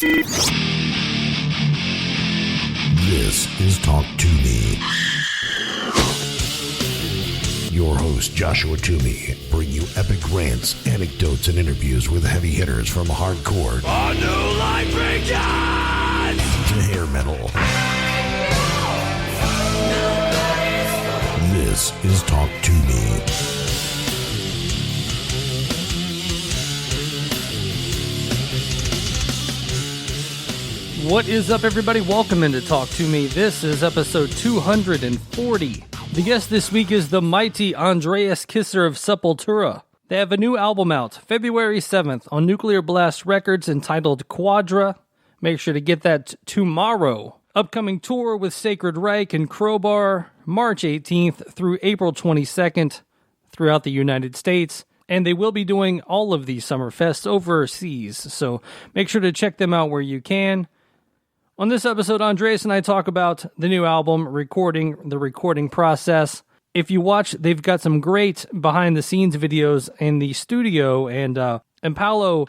This is Talk To Me. Your host, Joshua Toomey, bring you epic rants, anecdotes, and interviews with heavy hitters from hardcore A new life begins! to hair metal. This is Talk To Me. What is up, everybody? Welcome into Talk To Me. This is episode 240. The guest this week is the mighty Andreas Kisser of Sepultura. They have a new album out, February 7th, on Nuclear Blast Records entitled Quadra. Make sure to get that tomorrow. Upcoming tour with Sacred Reich and Crowbar, March 18th through April 22nd throughout the United States. And they will be doing all of these summer fests overseas, so make sure to check them out where you can. On this episode, Andreas and I talk about the new album, the recording process. If you watch, they've got some great behind-the-scenes videos in the studio, and Paolo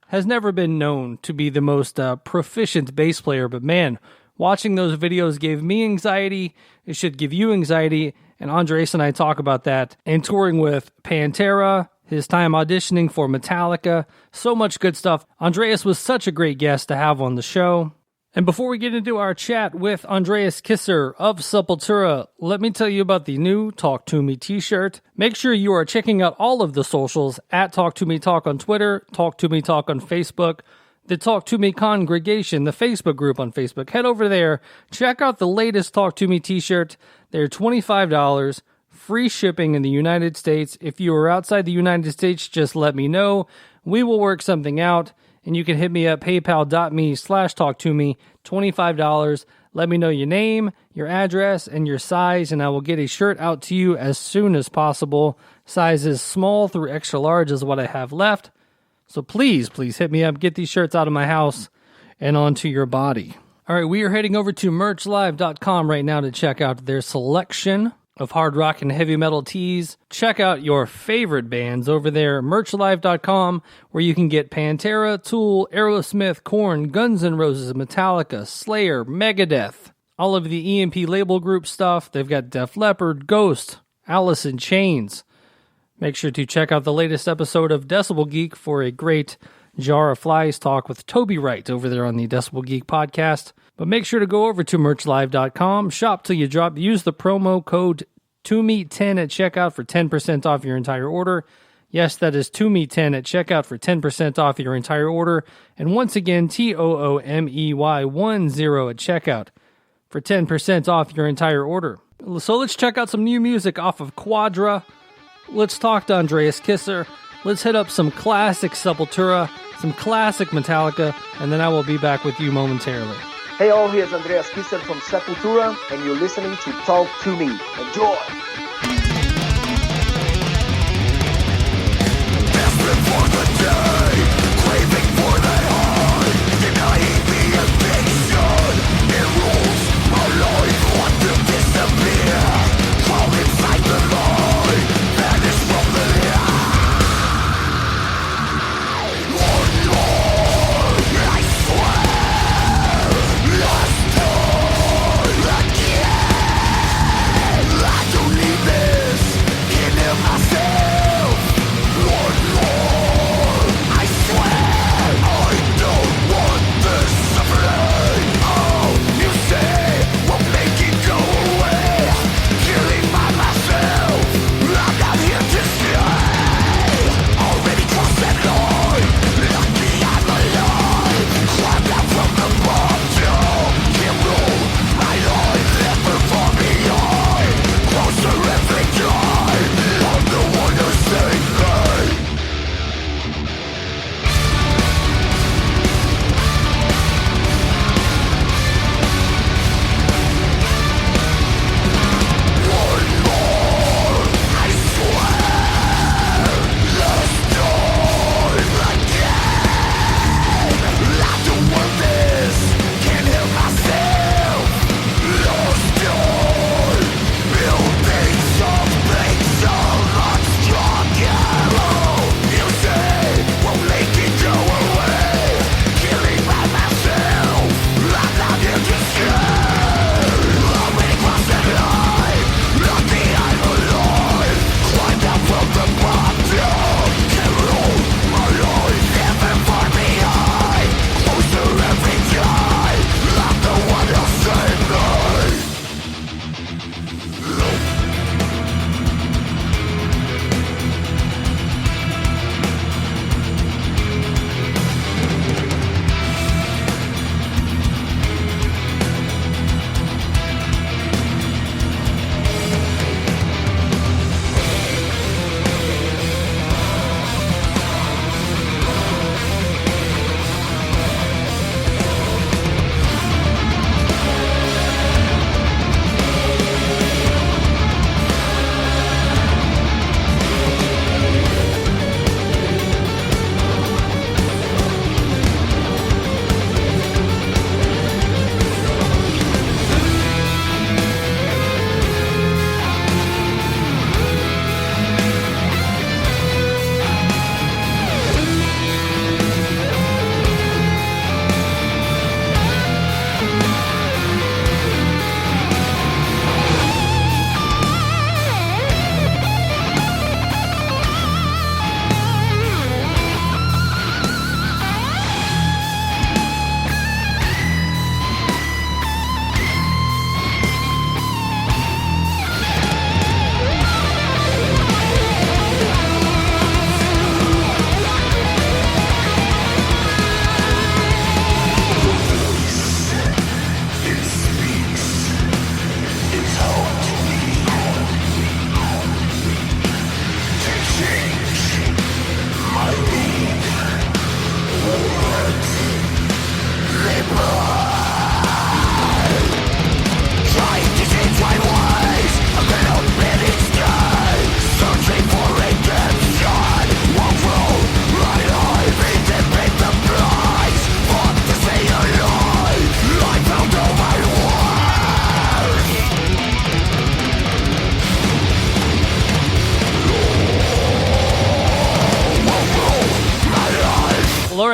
has never been known to be the most proficient bass player, but man, watching those videos gave me anxiety. It should give you anxiety, and Andreas and I talk about that. And touring with Pantera, his time auditioning for Metallica, so much good stuff. Andreas was such a great guest to have on the show. And before we get into our chat with Andreas Kisser of Sepultura, let me tell you about the new Talk To Me t-shirt. Make sure you are checking out all of the socials at Talk To Me Talk on Twitter, Talk To Me Talk on Facebook, the Talk To Me Congregation, the Facebook group on Facebook. Head over there, check out the latest Talk To Me t-shirt. They're $25, free shipping in the United States. If you are outside the United States, just let me know. We will work something out. And you can hit me up, paypal.me/talktome, $25. Let me know your name, your address, and your size, and I will get a shirt out to you as soon as possible. Sizes small through extra large is what I have left. So please hit me up. Get these shirts out of my house and onto your body. All right, we are heading over to merchlive.com right now to check out their selection of hard rock and heavy metal tees. Check out your favorite bands over there, merchlive.com, where you can get Pantera, Tool, Aerosmith, Korn, Guns N' Roses, Metallica, Slayer, Megadeth, all of the EMP label group stuff. They've got Def Leppard, Ghost, Alice in Chains. Make sure to check out the latest episode of Decibel Geek for a great Jar of Flies talk with Toby Wright over there on the Decibel Geek podcast. But make sure to go over to merchlive.com, shop till you drop, use the promo code TOOME10 at checkout for 10% off your entire order. Yes, that is TOOME10 at checkout for 10% off your entire order. And once again, TOOMEY10 at checkout for 10% off your entire order. So let's check out some new music off of Quadra. Let's talk to Andreas Kisser. Let's hit up some classic Sepultura, some classic Metallica, and then I will be back with you momentarily. Hey all, here's Andreas Kisser from Sepultura, and you're listening to Talk To Me. Enjoy! Desperate for the day, craving for that high, denying the addiction. It rules my life, want to disappear. Crawl inside the light, vanish from the eye. One more, I swear. Last time again, I don't need this. Can hear myself. One more,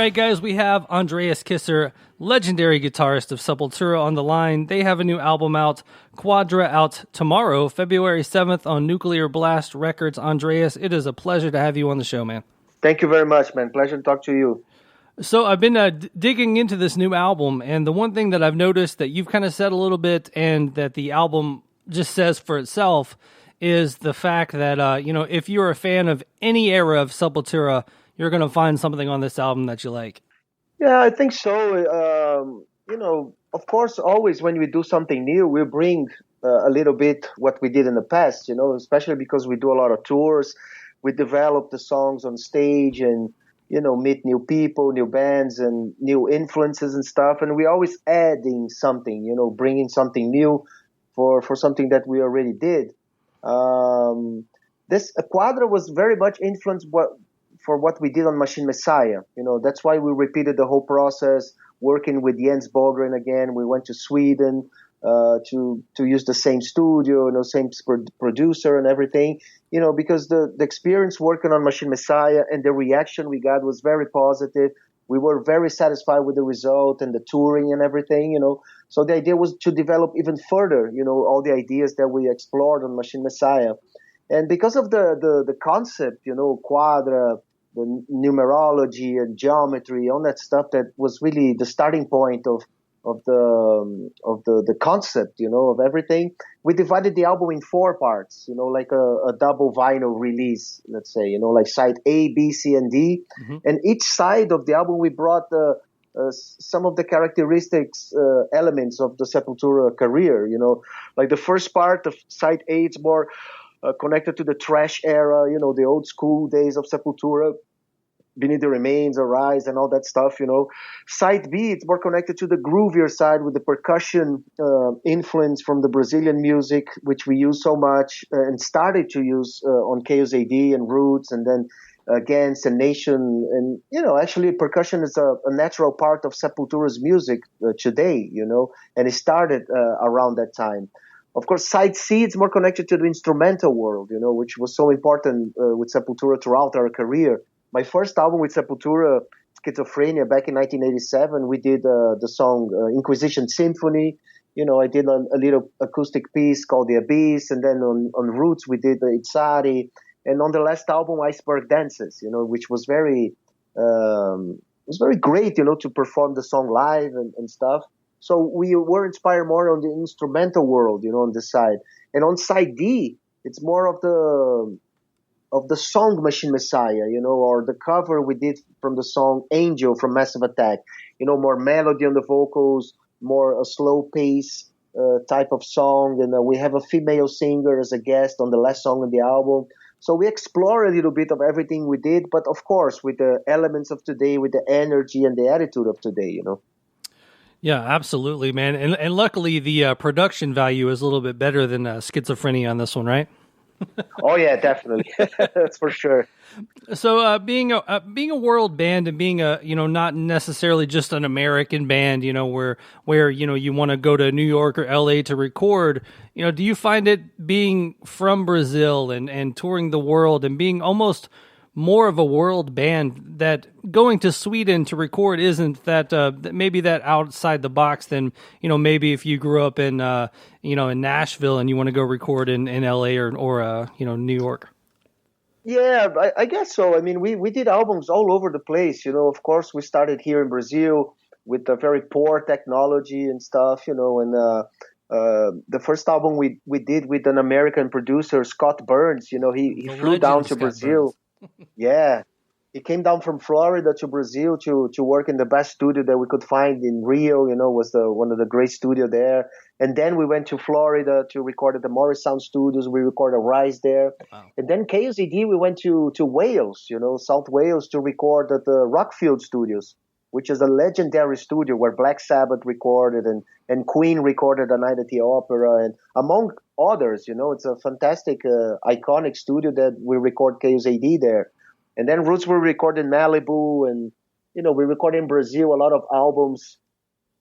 right, guys, we have Andreas Kisser, legendary guitarist of Sepultura, on the line. They have a new album out, Quadra, out tomorrow, February 7th on Nuclear Blast Records. Andreas, it is a pleasure to have you on the show, man. Thank you very much, man. Pleasure to talk to you. So I've been digging into this new album, and the one thing that I've noticed that you've kind of said a little bit, and that the album just says for itself, is the fact that, if you're a fan of any era of Sepultura, you're going to find something on this album that you like. Yeah, I think so. Of course, always when we do something new, we bring a little bit what we did in the past, especially because we do a lot of tours. We develop the songs on stage and, meet new people, new bands and new influences and stuff. And we always adding something, bringing something new for something that we already did. This Quadra was very much influenced for what we did on Machine Messiah. That's why we repeated the whole process, working with Jens Bogren again. We went to Sweden to use the same studio, same producer and everything, because the experience working on Machine Messiah and the reaction we got was very positive. We were very satisfied with the result and the touring and everything, So the idea was to develop even further, all the ideas that we explored on Machine Messiah. And because of the concept, Quadra, the numerology and geometry, all that stuff that was really the starting point of the concept, of everything. We divided the album in 4 parts, like a double vinyl release, let's say, like side A, B, C, and D. Mm-hmm. And each side of the album, we brought some of the characteristics, elements of the Sepultura career, like the first part of side A, it's more connected to the thrash era, the old school days of Sepultura. Beneath the Remains, Arise, and all that stuff, Side B, it's more connected to the groovier side with the percussion influence from the Brazilian music, which we use so much and started to use on Chaos AD and Roots, and then Against and Nation. And, actually percussion is a natural part of Sepultura's music today, and it started around that time. Of course, Side C, it's more connected to the instrumental world, which was so important with Sepultura throughout our career. My first album with Sepultura, Schizophrenia, back in 1987, we did the song Inquisition Symphony. I did a little acoustic piece called The Abyss, and then on Roots we did Itzari, and on the last album, Iceberg Dances, which was very great, to perform the song live and stuff. So we were inspired more on the instrumental world, on this side. And on side D, it's more of the song Machine Messiah, or the cover we did from the song Angel from Massive Attack, more melody on the vocals, more a slow pace type of song. And we have a female singer as a guest on the last song on the album. So we explore a little bit of everything we did, but of course with the elements of today, with the energy and the attitude of today, Yeah, absolutely, man. And luckily the production value is a little bit better than Schizophrenia on this one, right? Oh yeah, definitely. That's for sure. So being a world band and being a not necessarily just an American band, where you want to go to New York or LA to record, do you find it being from Brazil and touring the world and being almost more of a world band, that going to Sweden to record isn't that maybe that outside the box than maybe if you grew up in in Nashville and you want to go record in LA or New York? Yeah, I guess so. I mean, we did albums all over the place. Of course, we started here in Brazil with a very poor technology and stuff. And the first album we did with an American producer, Scott Burns. He flew down to Brazil. Yeah, he came down from Florida to Brazil to work in the best studio that we could find in Rio. Was one of the great studio there. And then we went to Florida to record at the Morris Sound Studios. We recorded Rise there. Wow. And then Chaos AD, we went to Wales, South Wales, to record at the Rockfield Studios, which is a legendary studio where Black Sabbath recorded and Queen recorded A Night at the Opera, and among others. It's a fantastic, iconic studio that we record Chaos AD there. And then Roots were recorded in Malibu, and we recorded in Brazil a lot of albums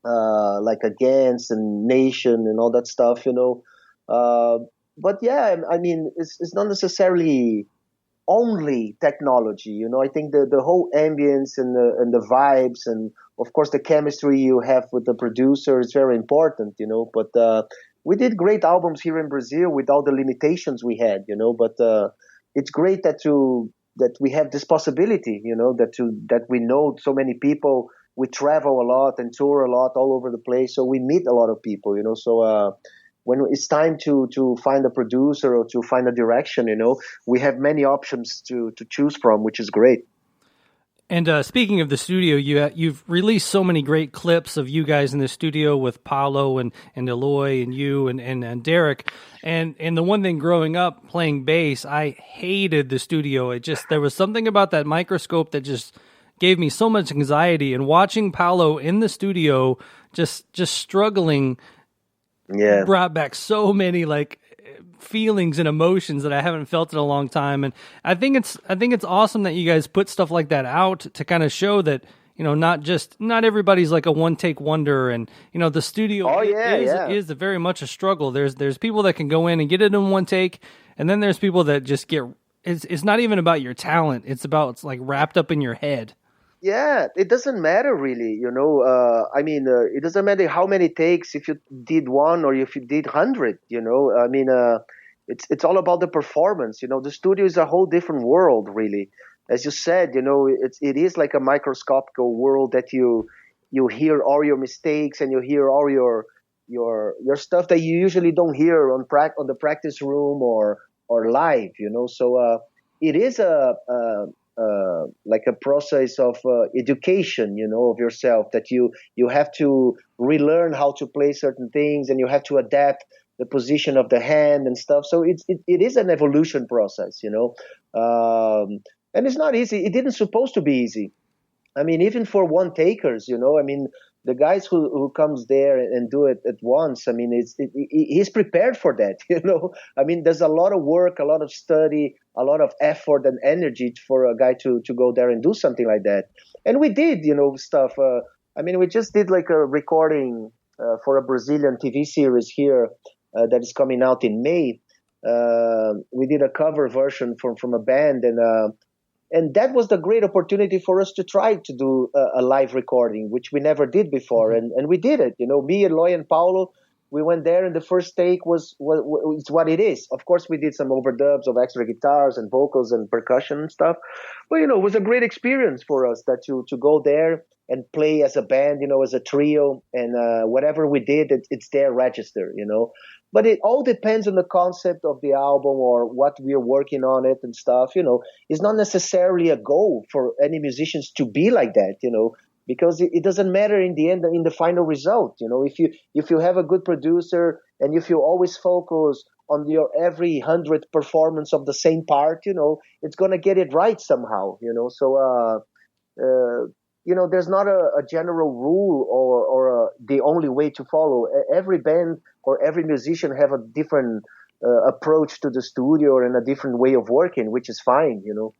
like Against and Nation and all that stuff. But yeah, I mean, it's not necessarily only technology. You know, I think the whole ambience and the vibes, and of course the chemistry you have with the producer is very important. You know, but we did great albums here in Brazil with all the limitations we had. You know, but it's great that we have this possibility. You know, that we know so many people. We travel a lot and tour a lot all over the place, so we meet a lot of people. You know, so. When it's time to find a producer or to find a direction, you know, we have many options to choose from, which is great. And speaking of the studio, you've released so many great clips of you guys in the studio with Paulo and Eloy and you and Derek. And the one thing growing up playing bass, I hated the studio. There was something about that microscope that just gave me so much anxiety. And watching Paulo in the studio just struggling brought back so many like feelings and emotions that I haven't felt in a long time. And I think it's awesome that you guys put stuff like that out to kind of show that, you know, not everybody's like a one take wonder, and you know the studio is very much a struggle. There's people that can go in and get it in one take, and then there's people that just get it's not even about your talent, it's like wrapped up in your head. Yeah, it doesn't matter really, you know. It doesn't matter how many takes, if you did one or if you did 100. You know, it's all about the performance. You know, the studio is a whole different world, really. As you said, you know, it is like a microscopical world that you hear all your mistakes and you hear all your stuff that you usually don't hear on the practice room or live. You know, so it is like a process of education, you know, of yourself, that you have to relearn how to play certain things, and you have to adapt the position of the hand and stuff. So it is an evolution process, you know, and it's not easy. It didn't supposed to be easy. I mean, even for one takers, you know, I mean, the guys who comes there and do it at once, I mean, he's prepared for that, you know. I mean, there's a lot of work, a lot of study, a lot of effort and energy for a guy to go there and do something like that. And we did, you know, stuff. We just did like a recording for a Brazilian TV series here that is coming out in May. We did a cover version from a band, and that was the great opportunity for us to try to do a live recording, which we never did before. And we did it. You know, me, Eloy, and Paulo, we went there, and the first take was what it is. Of course, we did some overdubs of extra guitars and vocals and percussion and stuff. But, you know, it was a great experience for us that to go there and play as a band, you know, as a trio. And whatever we did, it's there registered, you know. But it all depends on the concept of the album or what we are working on it and stuff, you know. It's not necessarily a goal for any musicians to be like that, you know, because it doesn't matter in the end, in the final result, you know. If you have a good producer and if you always focus on your every 100th performance of the same part, you know, it's going to get it right somehow, you know. So, you know, there's not a general rule or the only way to follow. Every band or every musician have a different approach to the studio and a different way of working, which is fine, you know.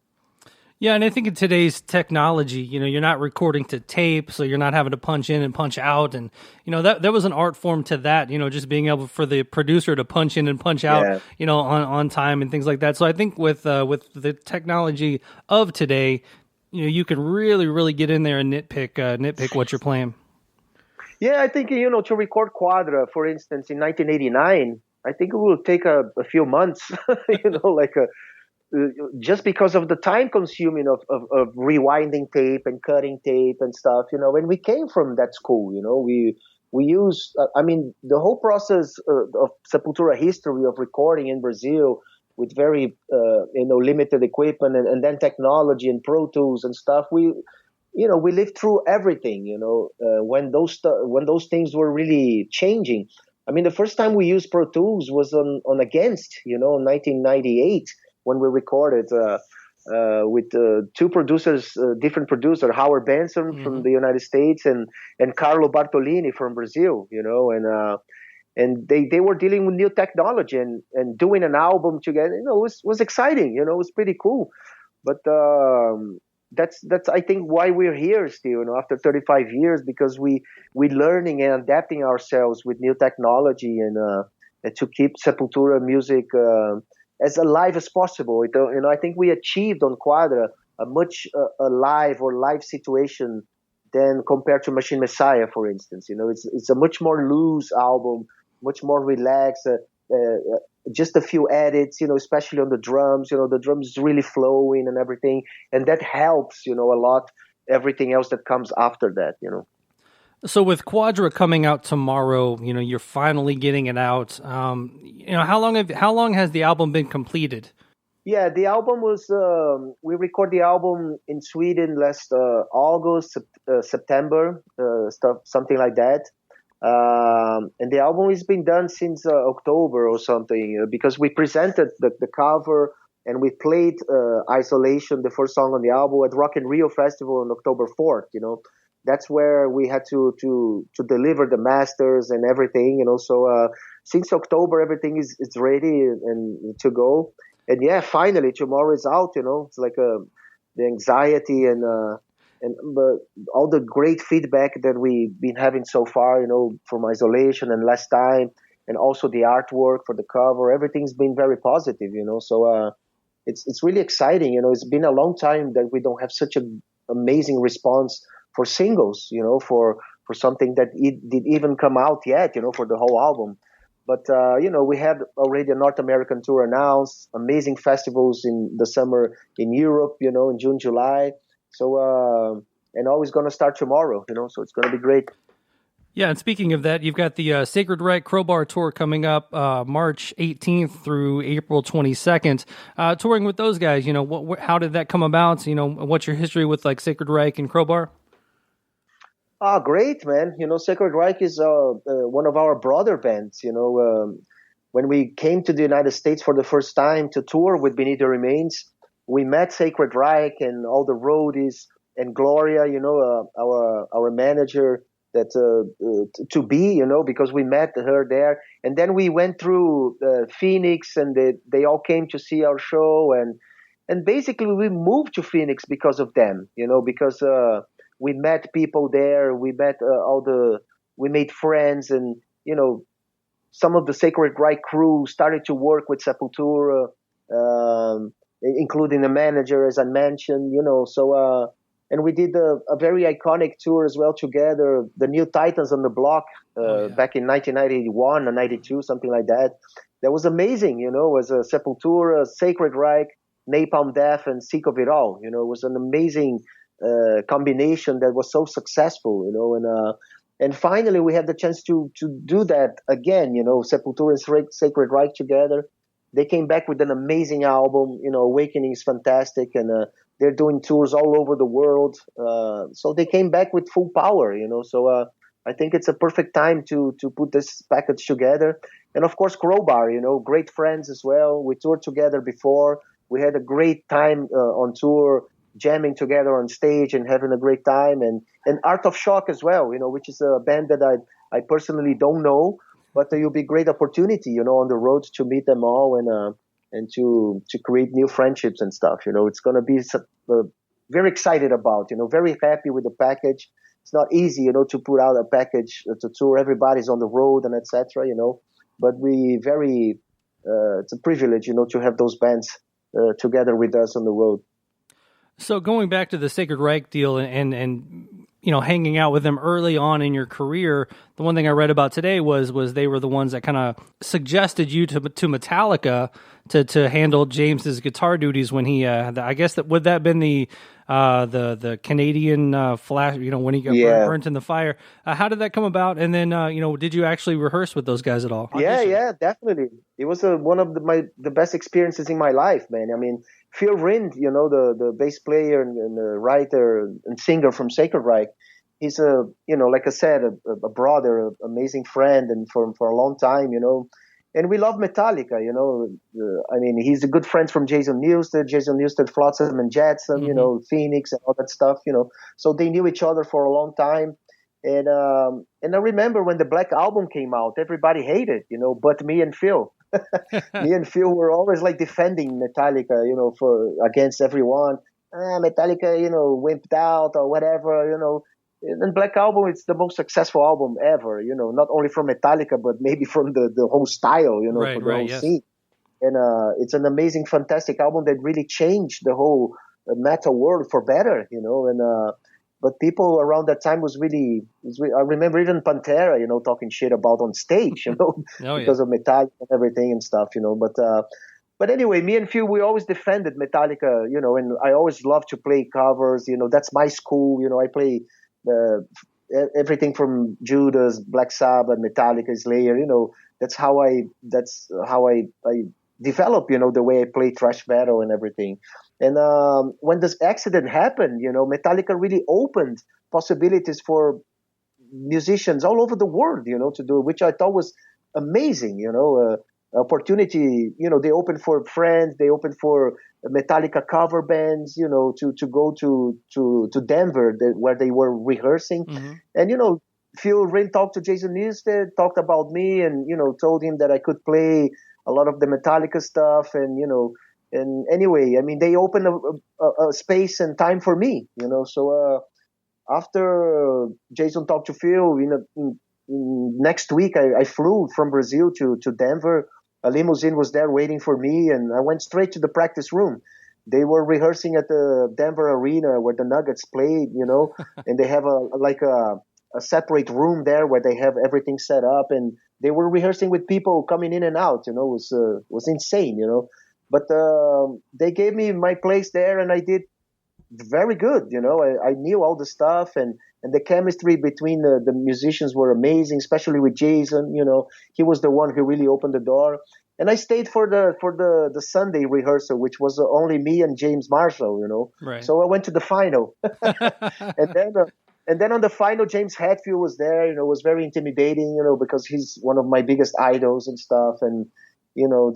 Yeah, and I think in today's technology, you know, you're not recording to tape, so you're not having to punch in and punch out. And, you know, that was an art form to that, you know, just being able for the producer to punch in and punch out, you know, on time and things like that. So I think with the technology of today, you know, you can really, really get in there and nitpick what you're playing. Yeah, I think, you know, to record Quadra, for instance, in 1989, I think it will take a few months, you know, like just because of the time consuming of rewinding tape and cutting tape and stuff, you know. And we came from that school, you know. We use, the whole process of Sepultura history of recording in Brazil with very, limited equipment and then technology and Pro Tools and stuff. We lived through everything, you know, when those things were really changing. I mean, the first time we used Pro Tools was on Against, you know, in 1998 when we recorded with two producers, different producer, Howard Benson from the United States and Carlo Bartolini from Brazil, you know, and they were dealing with new technology and doing an album together, you know, was exciting, you know, it was pretty cool. But that's I think why we're here still, you know, after 35 years, because we learning and adapting ourselves with new technology and to keep Sepultura music as alive as possible. I think we achieved on Quadra a much alive or live situation than compared to Machine Messiah, for instance. It's a much more loose album, much more relaxed. Just a few edits, especially on the drums. The drums is really flowing and everything, and that helps, a lot. Everything else that comes after that. So with Quadra coming out tomorrow, you're finally getting it out. How long has the album been completed? Yeah, the album was. We recorded the album in Sweden last August, September, stuff, something like that. And the album has been done since October or something, because we presented the cover and we played Isolation, the first song on the album, at Rock in Rio Festival on October 4th. That's where we had to deliver the masters and everything. So since October, everything is ready and to go. And yeah, finally tomorrow is out. It's like the anxiety and all the great feedback that we've been having so far, from Isolation and Last Time, and also the artwork for the cover. Everything's been very positive. So it's really exciting. It's been a long time that we don't have such an amazing response for singles, for something that it did even come out yet, for the whole album. But, we had already a North American tour announced, amazing festivals in the summer in Europe, in June, July. So, and always going to start tomorrow, so it's going to be great. Yeah, and speaking of that, you've got the Sacred Reich Crowbar Tour coming up March 18th through April 22nd. Touring with those guys, how did that come about? What's your history with like Sacred Reich and Crowbar? Great, man. Sacred Reich is one of our brother bands. When we came to the United States for the first time to tour with Beneath the Remains, we met Sacred Reich and all the roadies and Gloria, our manager, that to be, because we met her there. And then we went through Phoenix, and they all came to see our show. And basically we moved to Phoenix because of them, because we met people there. We met we made friends, and some of the Sacred Reich crew started to work with Sepultura, including the manager, as I mentioned. So and we did a very iconic tour as well together, the New Titans on the Block, back in 1991 or 92, something like that. That was amazing. It was Sepultura, Sacred Reich, Napalm Death, and Sick of It All. It was an amazing combination that was so successful, and finally we had the chance to do that again, Sepultura and Sacred Reich together. They came back with an amazing album, Awakening is fantastic, and they're doing tours all over the world, so they came back with full power, so I think it's a perfect time to put this package together. And of course Crowbar, great friends as well. We toured together before. We had a great time on tour, jamming together on stage and having a great time, and Art of Shock as well, which is a band that I personally don't know, but it'll be a great opportunity, on the road to meet them all and to create new friendships and stuff. It's going to be very excited about, very happy with the package. It's not easy, to put out a package to tour. Everybody's on the road and etc. But we it's a privilege, to have those bands together with us on the road. So going back to the Sacred Reich deal and hanging out with them early on in your career, the one thing I read about today was they were the ones that kind of suggested you to Metallica to handle James's guitar duties when he I guess that would that have been the Canadian flash, when he got burnt in the fire. How did that come about? And then did you actually rehearse with those guys at all? Yeah, definitely. It was one of the best experiences in my life, man. I mean, Phil Rind, the bass player and the writer and singer from Sacred Reich, he's like I said, a brother, an amazing friend, and for a long time, and we love Metallica, I mean, he's a good friend from Jason Newsted, Flotsam and Jetsam, Phoenix and all that stuff, so they knew each other for a long time. And I remember when the Black Album came out, everybody hated, but me and Phil. Me and Phil were always like defending Metallica, for against everyone. Metallica, wimped out or whatever, And Black Album, it's the most successful album ever, not only from Metallica, but maybe from the whole style, for the whole scene. and it's an amazing, fantastic album that really changed the whole metal world for better, and but people around that time I remember even Pantera, talking shit about on stage, Oh, because yeah. of Metallica and everything and stuff, but anyway, me and Phil, we always defended Metallica, and I always loved to play covers, that's my school, I play everything from Judas, Black Sabbath, Metallica, Slayer, that's how I develop, the way I play thrash metal and everything. And when this accident happened, Metallica really opened possibilities for musicians all over the world, to do, which I thought was amazing, opportunity, they opened for Friends, they opened for Metallica cover bands, to go to Denver, where they were rehearsing. Hmm. And, Phil Rin talked to Jason Newsted, talked about me, and, told him that I could play a lot of the Metallica stuff. And, and anyway, I mean, they opened a space and time for me, so, after Jason talked to Phil, next week I flew from Brazil to Denver. A limousine was there waiting for me, and I went straight to the practice room. They were rehearsing at the Denver arena where the Nuggets played, and they have a separate room there where they have everything set up, and they were rehearsing with people coming in and out. It was insane, But they gave me my place there, and I did very good. I knew all the stuff, and the chemistry between the musicians were amazing, especially with Jason. He was the one who really opened the door. And I stayed for the Sunday rehearsal, which was only me and James Marshall. Right. So I went to the final, and then on the final, James Hetfield was there. It was very intimidating, because he's one of my biggest idols and stuff, and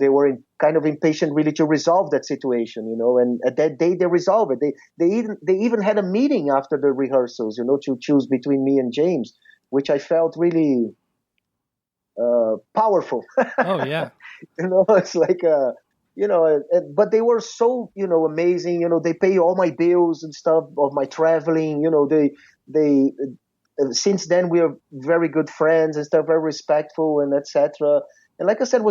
they were kind of impatient really to resolve that situation, and at that day they resolved it. They even had a meeting after the rehearsals, to choose between me and James, which I felt really powerful. Oh, yeah. It's like, but they were so, amazing. They pay all my bills and stuff of my traveling. They since then we are very good friends and stuff, very respectful and etc. And like I said,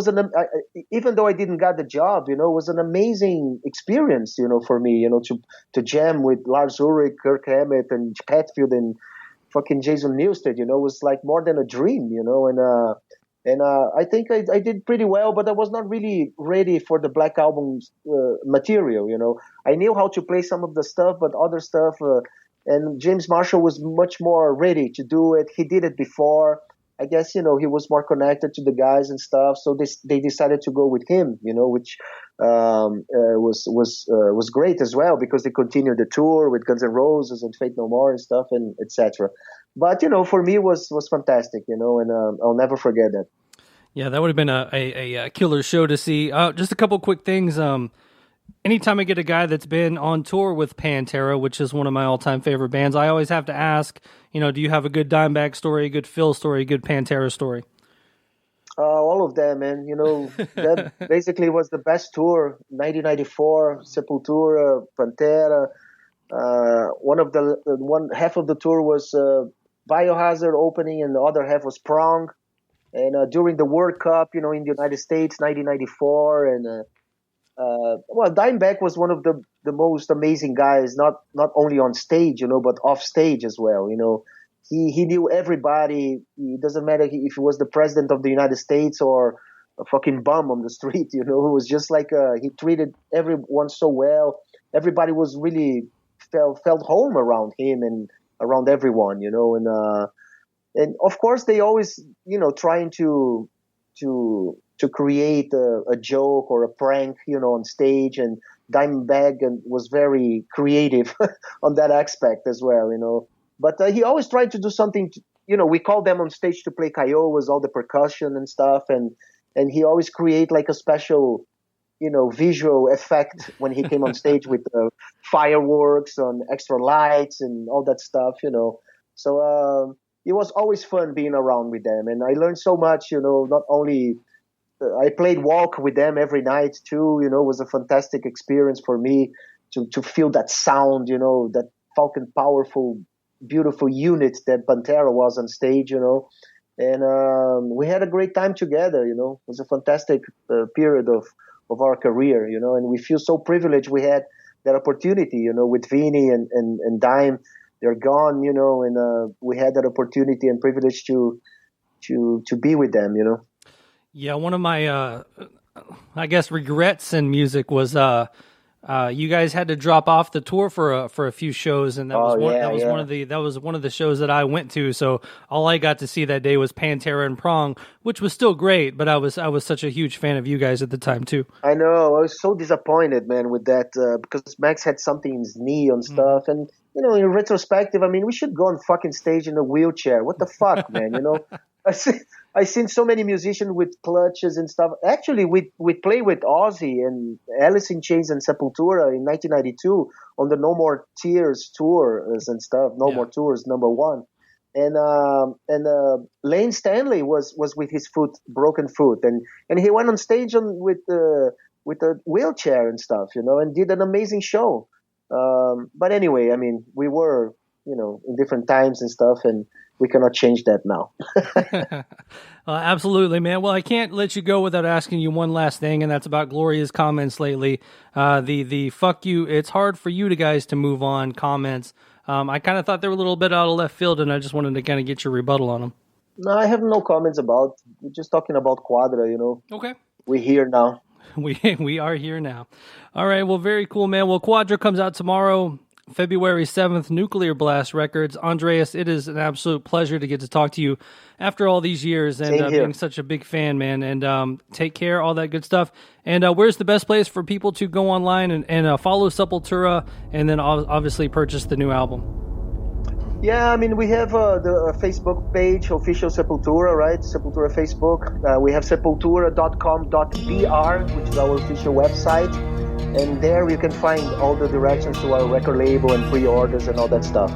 even though I didn't get the job, it was an amazing experience, for me, to jam with Lars Ulrich, Kirk Hammett, and Hetfield, and fucking Jason Newsted. It was like more than a dream, and I think I did pretty well, but I was not really ready for the Black Album's material. I knew how to play some of the stuff, but other stuff. And James Marshall was much more ready to do it. He did it before. I guess, he was more connected to the guys and stuff. So they decided to go with him, which was great as well, because they continued the tour with Guns N' Roses and Faith No More and stuff, and etc. But, for me, it was fantastic, and I'll never forget that. Yeah, that would have been a killer show to see. Just a couple quick things. Anytime I get a guy that's been on tour with Pantera, which is one of my all-time favorite bands, I always have to ask, do you have a good Dimebag story, a good Phil story, a good Pantera story? All of them, man. That basically was the best tour. 1994, Sepultura, Pantera. One half of the tour was Biohazard opening, and the other half was Prong. And during the World Cup, in the United States, 1994, and Dimebag was one of the most amazing guys, not only on stage, but off stage as well. He knew everybody. It doesn't matter if he was the president of the United States or a fucking bum on the street. It was just like he treated everyone so well. Everybody was really felt home around him and around everyone. And of course they always trying to create a joke or a prank, on stage, and Dimebag was very creative on that aspect as well, But he always tried to do something. We called them on stage to play Kiowas, all the percussion and stuff, and he always create like a special, visual effect when he came on stage with fireworks and extra lights and all that stuff, So it was always fun being around with them, and I learned so much, not only. I played walk with them every night too. It was a fantastic experience for me to feel that sound, that fucking powerful, beautiful unit that Pantera was on stage, And we had a great time together. It was a fantastic period of of our career, and we feel so privileged we had that opportunity, with Vinny and Dime. They're gone, and we had that opportunity and privilege to be with them, Yeah, one of my, I guess, regrets in music was you guys had to drop off the tour for a few shows, and that was one of the shows that I went to. So all I got to see that day was Pantera and Prong, which was still great. But I was such a huge fan of you guys at the time too. I know. I was so disappointed, man, with that because Max had something in his knee and stuff, and in retrospective, I mean, we should go on fucking stage in a wheelchair. What the fuck, man? I seen so many musicians with clutches and stuff. Actually, we played with Ozzy and Alice in Chains and Sepultura in 1992 on the No More Tears tours and stuff. No More Tours #1, and Lane Stanley was with his broken foot, and he went on stage with a wheelchair and stuff, and did an amazing show. But anyway, I mean, we were in different times and stuff, and we cannot change that now. Absolutely, man. Well, I can't let you go without asking you one last thing, and that's about Gloria's comments lately. The fuck you, it's hard for you guys to move on comments. I kind of thought they were a little bit out of left field, and I just wanted to kind of get your rebuttal on them. No, I have no comments about. We're just talking about Quadra, Okay. We're here now. We are here now. All right, well, very cool, man. Well, Quadra comes out tomorrow, February 7th, Nuclear Blast Records. Andreas, it is an absolute pleasure to get to talk to you after all these years and being such a big fan, man. And take care, all that good stuff. And where's the best place for people to go online and follow Sepultura and then obviously purchase the new album? Yeah, I mean, we have the Facebook page, official Sepultura, right? Sepultura Facebook. We have sepultura.com.br, which is our official website. And there you can find all the directions to our record label and pre-orders and all that stuff.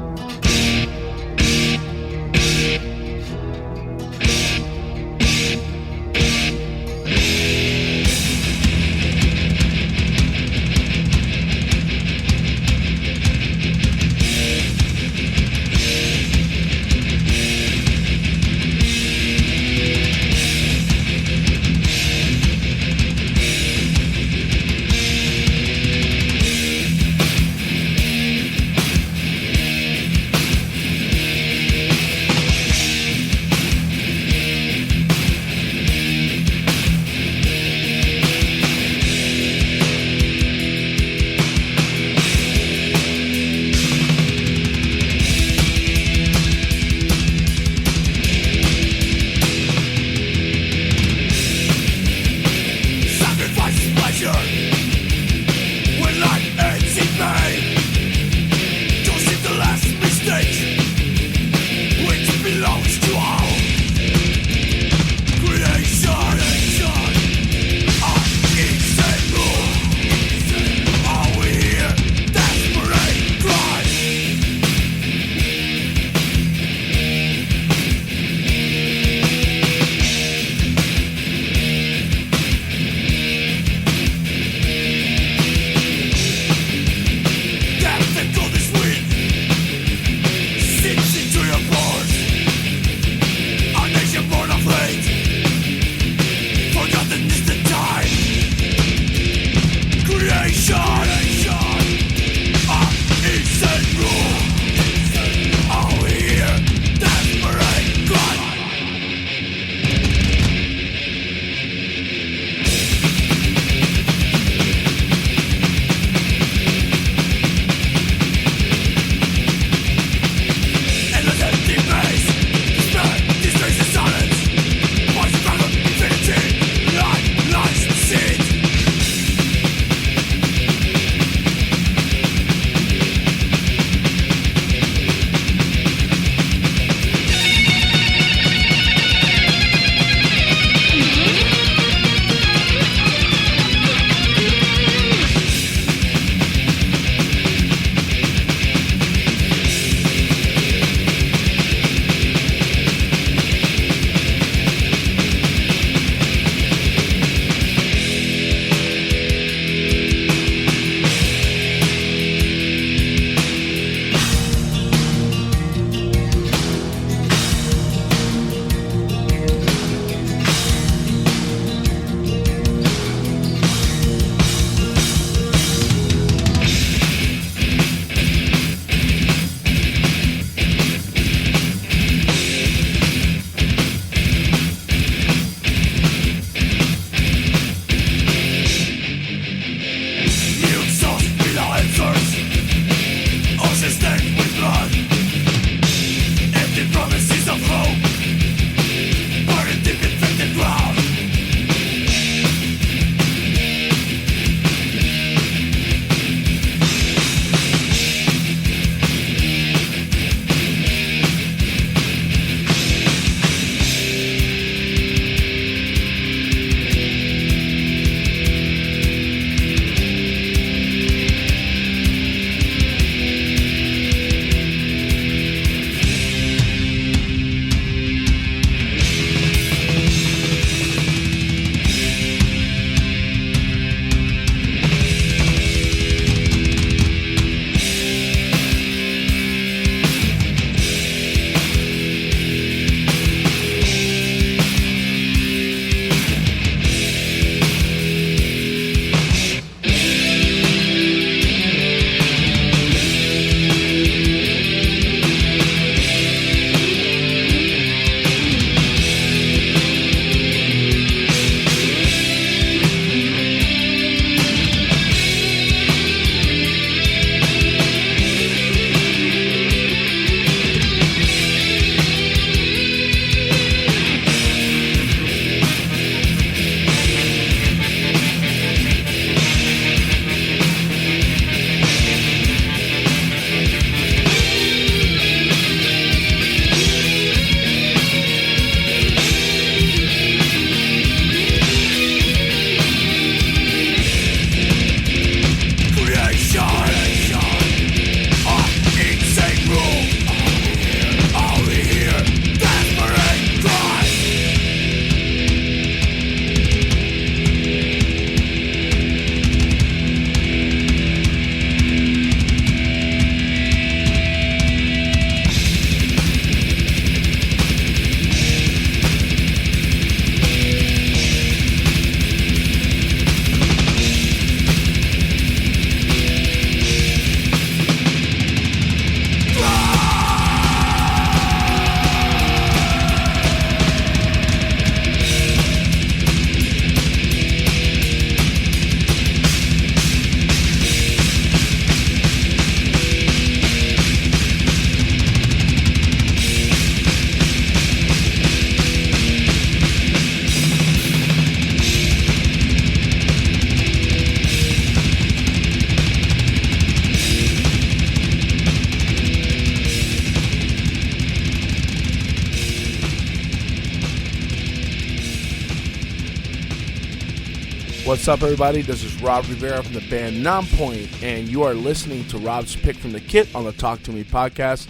What's up, everybody? This is Rob Rivera from the band Nonpoint, and you are listening to Rob's Pick from the Kit on the Talk to Me podcast.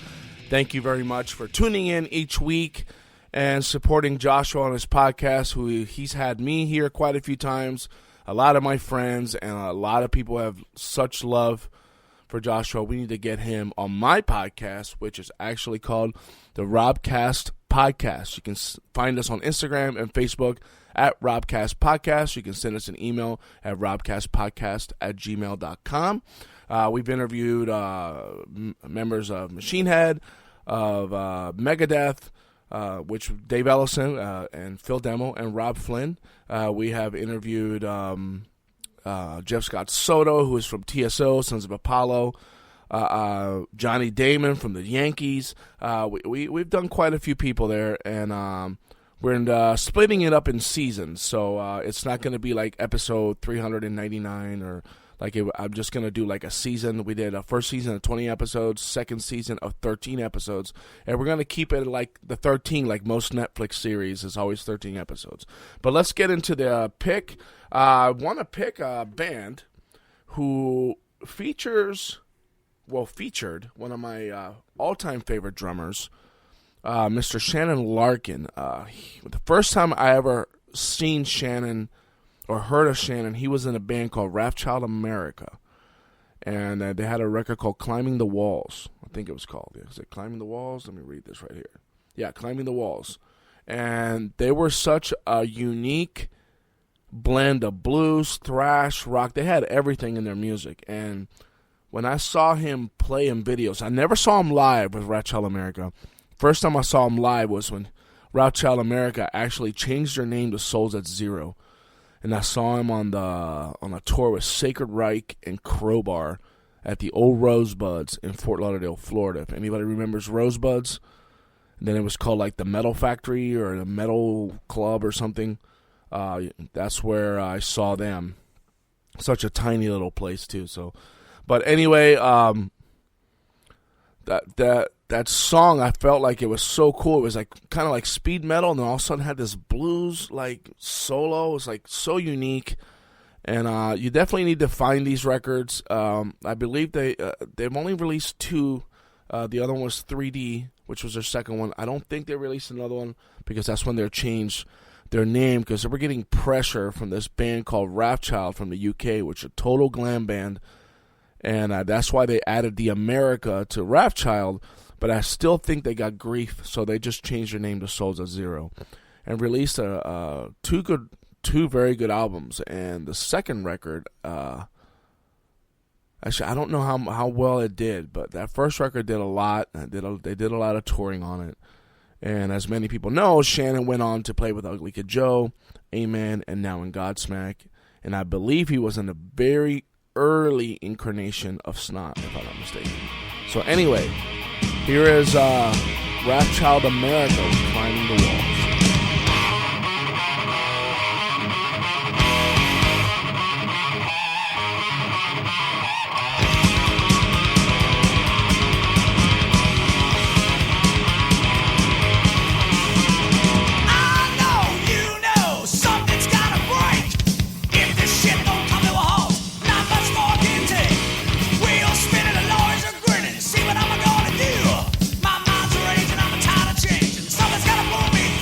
Thank you very much for tuning in each week and supporting Joshua on his podcast, who he's had me here quite a few times, a lot of my friends, and a lot of people have such love for Joshua. We need to get him on my podcast, which is actually called the Robcast Podcast. You can find us on Instagram and Facebook at Robcast Podcast. You can send us an email at robcastpodcast@gmail.com. We've interviewed members of Machine Head, of Megadeth, which Dave Ellison and Phil Demo and Rob Flynn. We have interviewed Jeff Scott Soto, who is from TSO, Sons of Apollo. Johnny Damon from the Yankees. We've done quite a few people there, and we're splitting it up in seasons, so it's not going to be like episode 399 or like I'm just going to do like a season. We did a first season of 20 episodes, second season of 13 episodes, and we're going to keep it like the 13, like most Netflix series is always 13 episodes. But let's get into the pick. I want to pick a band who featured one of my all-time favorite drummers, Mr. Shannon Larkin. The first time I ever seen Shannon or heard of Shannon, he was in a band called Wrathchild America. And they had a record called Climbing the Walls. I think it was called. Is it Climbing the Walls? Let me read this right here. Yeah, Climbing the Walls. And they were such a unique blend of blues, thrash, rock. They had everything in their music. And when I saw him play in videos, I never saw him live with Wrathchild America. First time I saw him live was when Wrathchild America actually changed their name to Souls at Zero, and I saw him on a tour with Sacred Reich and Crowbar at the old Rosebuds in Fort Lauderdale, Florida. If anybody remembers Rosebuds, and then it was called like the Metal Factory or the Metal Club or something. That's where I saw them. Such a tiny little place too. So, but anyway, that song, I felt like it was so cool. It was like kind of like speed metal, and then all of a sudden had this blues like solo. It was like so unique, and you definitely need to find these records. I believe they've only released two. The other one was 3D, which was their second one. I don't think they released another one because that's when they changed their name, because they were getting pressure from this band called Wrathchild from the UK, which is a total glam band. And that's why they added the America to Wrathchild, but I still think they got grief, so they just changed their name to Souls at Zero, and released two very good albums. And the second record, actually I don't know how well it did, but that first record did a lot. They did a lot of touring on it, and as many people know, Shannon went on to play with Ugly Kid Joe, Amen, and now in Godsmack, and I believe he was in a very early incarnation of Snot, if I'm not mistaken. So anyway, here is Wrathchild America with Climbing the Walls. See what I'm gonna do. My mind's raging, I'm tired of changing. Something's gotta pull me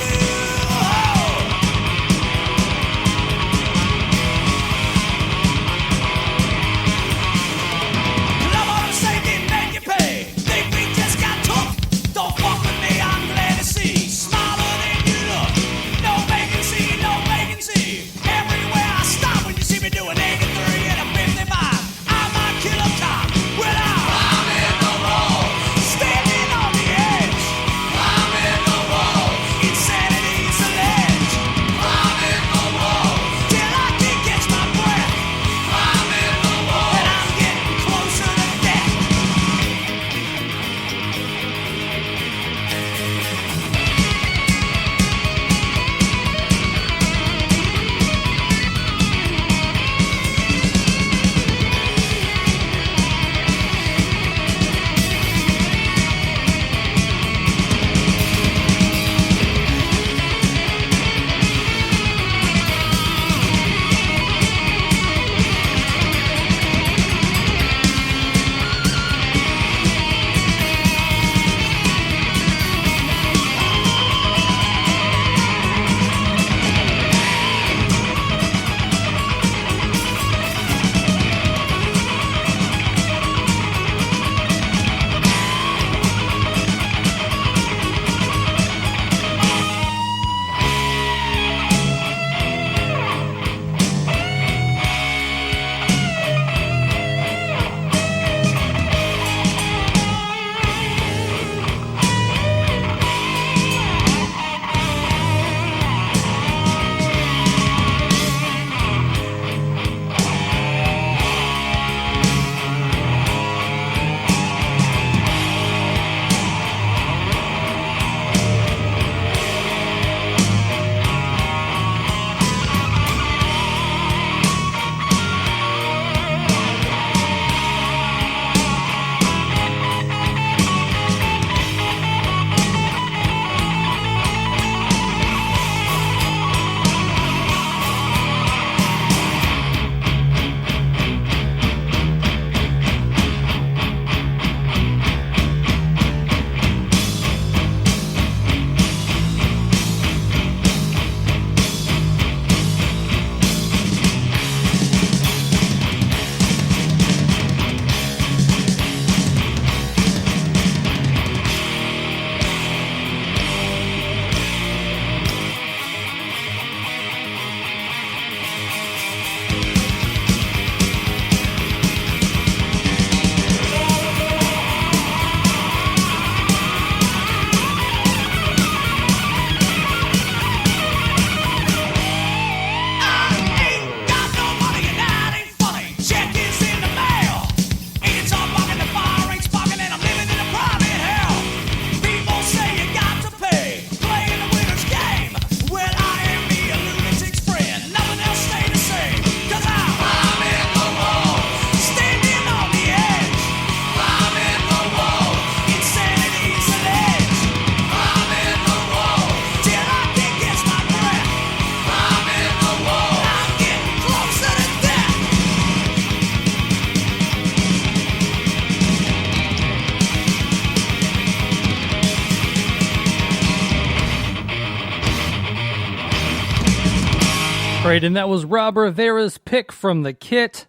Right, and that was Rob Rivera's pick from the kit.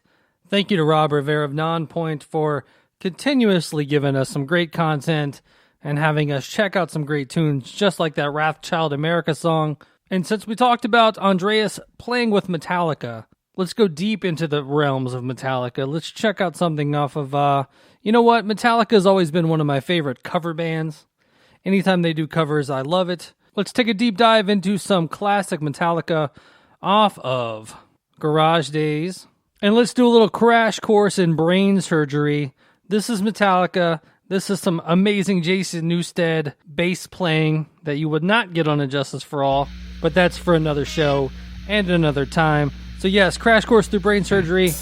Thank you to Rob Rivera of Nonpoint for continuously giving us some great content and having us check out some great tunes, just like that Wrathchild America song. And since we talked about Andreas playing with Metallica, let's go deep into the realms of Metallica. Let's check out something off of, you know what? Metallica has always been one of my favorite cover bands. Anytime they do covers, I love it. Let's take a deep dive into some classic Metallica off of Garage Days. And let's do a little crash course in brain surgery. This is Metallica. This is some amazing Jason Newsted bass playing that you would not get on Injustice for All, but that's for another show and another time. So yes, crash course through brain surgery.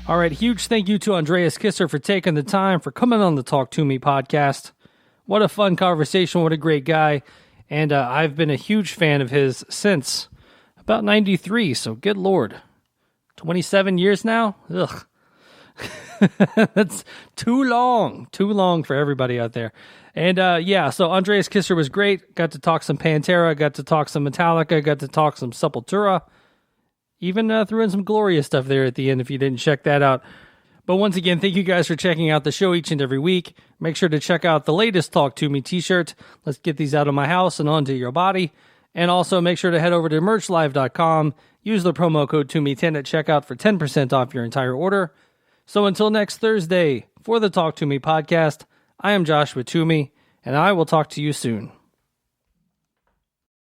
All right, huge thank you to Andreas Kisser for taking the time, for coming on the Talk To Me podcast. What a fun conversation. What a great guy. And I've been a huge fan of his since about 93, so good Lord. 27 years now? Ugh. That's too long for everybody out there. And yeah, so Andreas Kisser was great. Got to talk some Pantera, got to talk some Metallica, got to talk some Sepultura. Even threw in some Glorious stuff there at the end if you didn't check that out. But once again, thank you guys for checking out the show each and every week. Make sure to check out the latest Talk To Me t-shirt. Let's get these out of my house and onto your body. And also make sure to head over to merchlive.com. Use the promo code TOME10 at checkout for 10% off your entire order. So until next Thursday, for the Talk To Me podcast, I am Joshua Toomey, and I will talk to you soon.